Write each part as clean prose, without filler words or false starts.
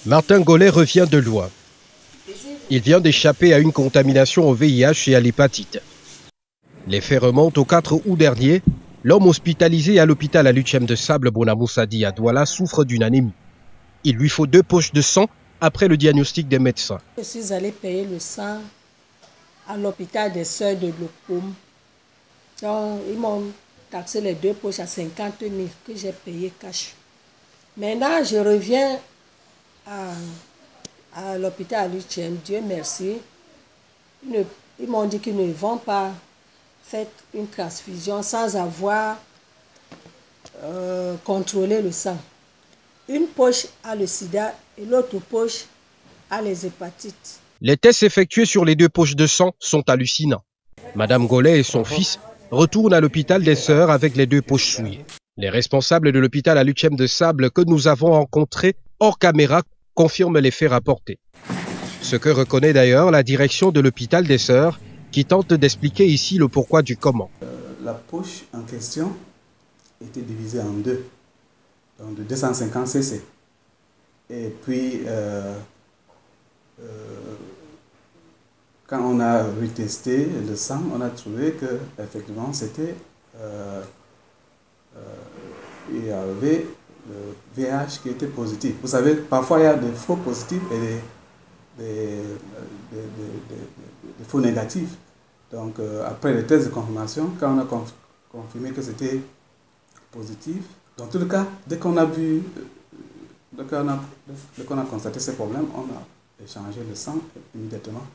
Martin Gollet revient de loin. Il vient d'échapper à une contamination au VIH et à l'hépatite. Les faits remontent au 4 août dernier. L'homme hospitalisé à l'hôpital à l'UTCHEM de Sable Bonamoussadi à Douala souffre d'une anémie. Il lui faut 2 poches de sang après le diagnostic des médecins. Je suis allé payer le sang à l'hôpital des Sœurs de Locum. Donc, ils m'ont taxé les 2 poches à 50 000 que j'ai payé cash. Maintenant, je reviens à l'hôpital à l'UTCHEM. Dieu merci. Ils m'ont dit qu'ils ne vont pas faire une transfusion sans avoir contrôlé le sang. Une poche a le sida et l'autre poche a les hépatites. Les tests effectués sur les 2 poches de sang sont hallucinants. Madame Gollet et son fils retournent à l'hôpital des Sœurs avec les 2 poches souillées. Les responsables de l'hôpital à l'UTCHEM de Sable que nous avons rencontrés hors caméra confirment les faits rapportés. Ce que reconnaît d'ailleurs la direction de l'hôpital des Sœurs qui tente d'expliquer ici le pourquoi du comment. La poche en question était divisée en 2, donc de 250 cc. Et puis, quand on a retesté le sang, on a trouvé que effectivement c'était il y avait le VIH qui était positif. Vous savez, parfois il y a des faux positifs et des faux négatifs. Donc après les tests de confirmation, quand on a confirmé que c'était positif, dans tout le cas, dès qu'on a constaté ces problèmes, on a échangé le sang immédiatement.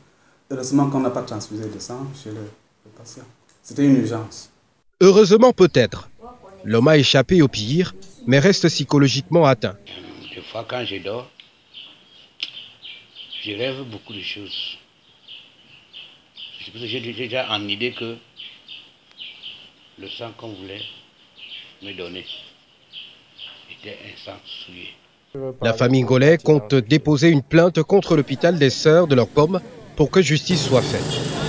Heureusement qu'on n'a pas transfusé le sang chez le patient. C'était une urgence. Heureusement peut-être. L'homme a échappé au pire, mais reste psychologiquement atteint. Des fois, quand je dors, je rêve beaucoup de choses. J'ai déjà en idée que le sang qu'on voulait me donner était un sang souillé. La famille Gollet compte déposer une plainte contre l'hôpital des Sœurs de leur pomme pour que justice soit faite.